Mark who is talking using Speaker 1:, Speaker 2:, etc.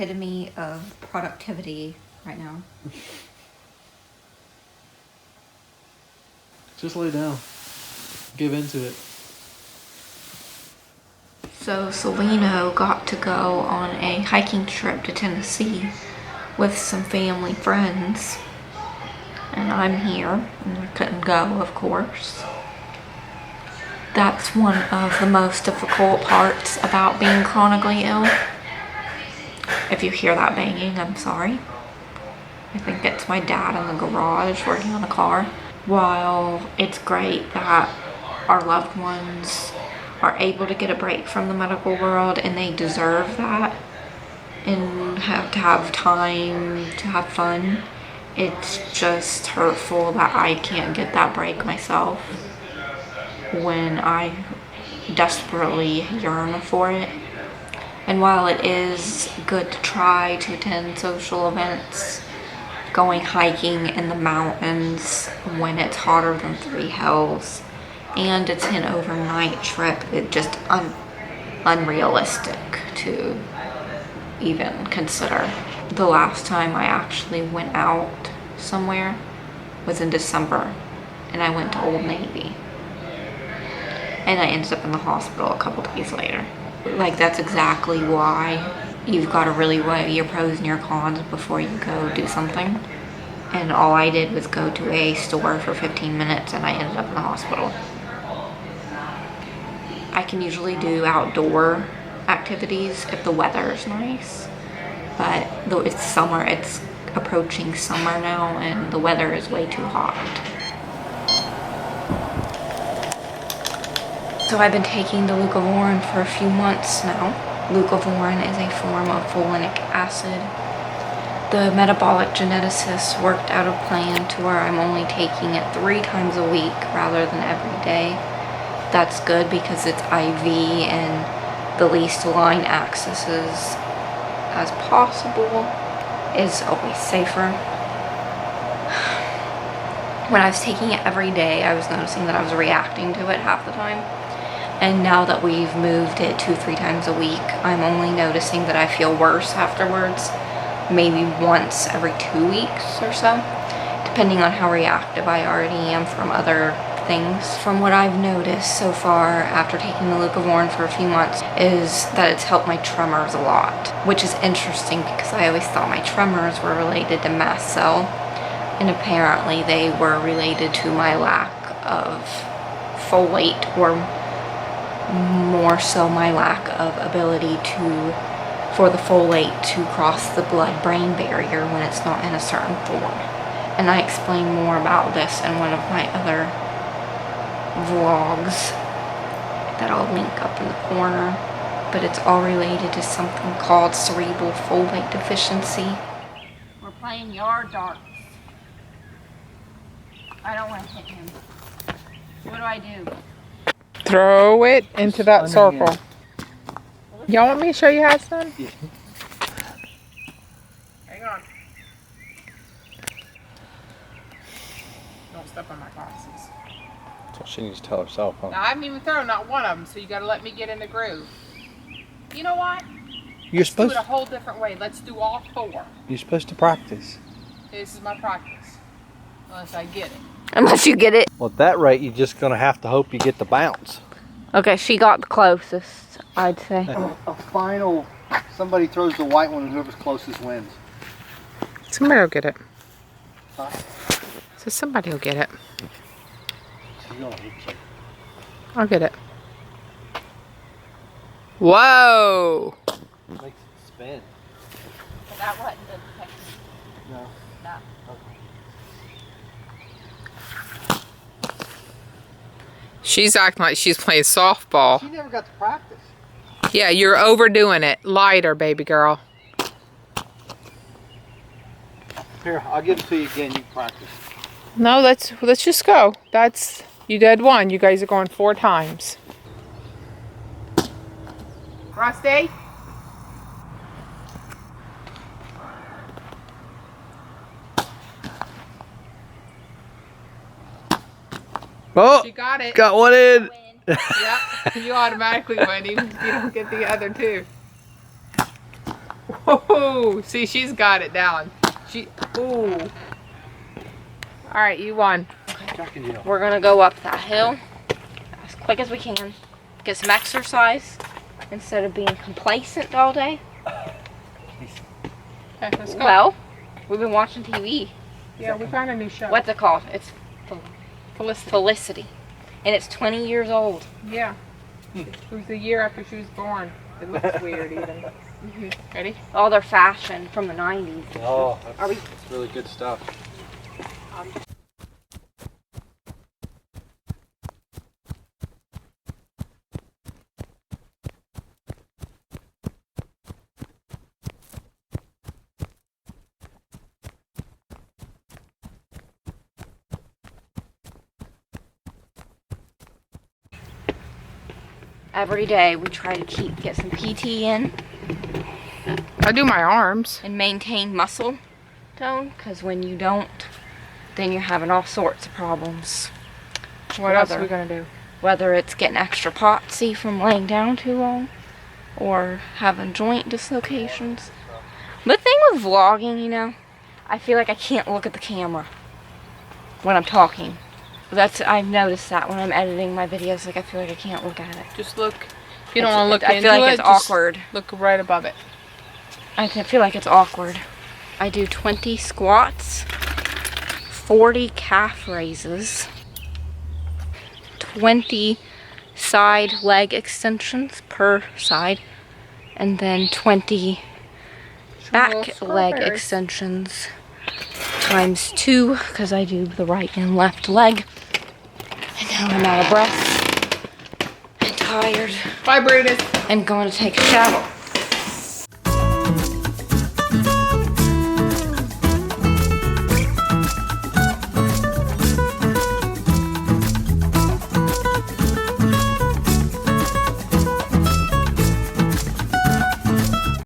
Speaker 1: epitome of productivity right now.
Speaker 2: Just lay down. Give into it.
Speaker 1: So Celino got to go on a hiking trip to Tennessee with some family friends. And I'm here, and I couldn't go, of course. That's one of the most difficult parts about being chronically ill. If you hear that banging, I'm sorry. I think it's my dad in the garage working on the car. While it's great that our loved ones are able to get a break from the medical world, and they deserve that, and have to have time to have fun, it's just hurtful that I can't get that break myself when I desperately yearn for it. And while it is good to try to attend social events, going hiking in the mountains when it's hotter than 3 hells, and it's an overnight trip, it's just unrealistic to even consider. The last time I actually went out somewhere was in December, and I went to Old Navy, and I ended up in the hospital a couple days later. Like, that's exactly why you've got to really weigh your pros and your cons before you go do something. And all I did was go to a store for 15 minutes and I ended up in the hospital. I can usually do outdoor activities if the weather is nice, but though it's summer, it's approaching summer now and the weather is way too hot. So I've been taking the leucovorin for a few months now. Leucovorin is a form of folinic acid. The metabolic geneticist worked out a plan to where I'm only taking it 3 times a week rather than every day. That's good because it's IV and the least line accesses as possible is always safer. When I was taking it every day, I was noticing that I was reacting to it half the time. And now that we've moved it 2-3 times a week, I'm only noticing that I feel worse afterwards. Maybe once every 2 weeks or so, depending on how reactive I already am from other things. From what I've noticed so far after taking the leucovorin for a few months is that it's helped my tremors a lot, which is interesting because I always thought my tremors were related to mast cell, and apparently they were related to my lack of folate, or more so my lack of ability for the folate to cross the blood-brain barrier when it's not in a certain form. And I explain more about this in one of my other vlogs that I'll link up in the corner, but it's all related to something called cerebral folate deficiency. We're playing yard darts. I don't want to hit him. What do I do?
Speaker 3: Throw it into that circle. Y'all want me to show you how it's done?
Speaker 2: Yeah.
Speaker 3: Hang on. Don't step on my glasses.
Speaker 4: That's what she needs to tell herself, huh?
Speaker 3: Now, I haven't even thrown not one of them, so you got to let me get in the groove. You know what?
Speaker 4: Let's do
Speaker 3: it a whole different way. Let's do all 4.
Speaker 4: You're supposed to practice.
Speaker 3: This is my practice. Unless I get it.
Speaker 1: Unless you get it.
Speaker 4: Well, at that rate, you're just gonna have to hope you get the bounce.
Speaker 1: Okay, she got the closest, I'd say.
Speaker 2: A final, somebody throws the white one and whoever's closest wins.
Speaker 3: Somebody will get it.
Speaker 2: Huh?
Speaker 3: So somebody will get it.
Speaker 2: She's gonna hit you.
Speaker 3: I'll get it. Whoa!
Speaker 2: Makes it spin.
Speaker 1: But that wasn't the technique.
Speaker 2: No.
Speaker 1: No.
Speaker 3: She's acting like she's playing softball.
Speaker 2: She never got to practice.
Speaker 3: Yeah, you're overdoing it. Lighter, baby girl.
Speaker 2: Here, I'll give it to you again. You can practice.
Speaker 3: No, let's just go. You did 1. You guys are going 4 times. Rusty?
Speaker 4: Oh,
Speaker 3: She got it.
Speaker 4: got one in.
Speaker 3: Yep, you automatically win even if you don't get the other 2. Whoa, see, she's got it down. Ooh. All right, you won.
Speaker 1: We're gonna go up that hill as quick as we can. Get some exercise instead of being complacent all day.
Speaker 3: Okay, let's go.
Speaker 1: Well, we've been watching TV.
Speaker 3: Yeah, we found a new show.
Speaker 1: What's it called? It's
Speaker 3: Felicity.
Speaker 1: Felicity. And it's 20 years old.
Speaker 3: Yeah. It was the year after she was born. It looks weird even. Ready?
Speaker 1: All their fashion from the 90s.
Speaker 4: Oh,
Speaker 1: Are we?
Speaker 4: that's really good stuff.
Speaker 1: Every day we try to get some PT in
Speaker 3: I do my arms.
Speaker 1: and maintain muscle tone, because when you don't, then you're having all sorts of problems.
Speaker 3: What else are
Speaker 1: Whether-
Speaker 3: we gonna do?
Speaker 1: Whether it's getting extra potsy from laying down too long or having joint dislocations. The thing with vlogging, you know, I feel like I can't look at the camera when I'm talking. I've noticed that when I'm editing my videos, like I feel like I can't look at it.
Speaker 3: Just look. If you don't want to look
Speaker 1: I
Speaker 3: into
Speaker 1: feel like
Speaker 3: it,
Speaker 1: it's
Speaker 3: just
Speaker 1: awkward.
Speaker 3: look right above it.
Speaker 1: I feel like it's awkward. I do 20 squats, 40 calf raises, 20 side leg extensions per side, and then 20 back
Speaker 3: Little
Speaker 1: leg
Speaker 3: strawberries.
Speaker 1: extensions times 2, because I do the right and left leg. And now I'm out of breath and tired
Speaker 3: Bye, Brutus.
Speaker 1: and going to take a shower.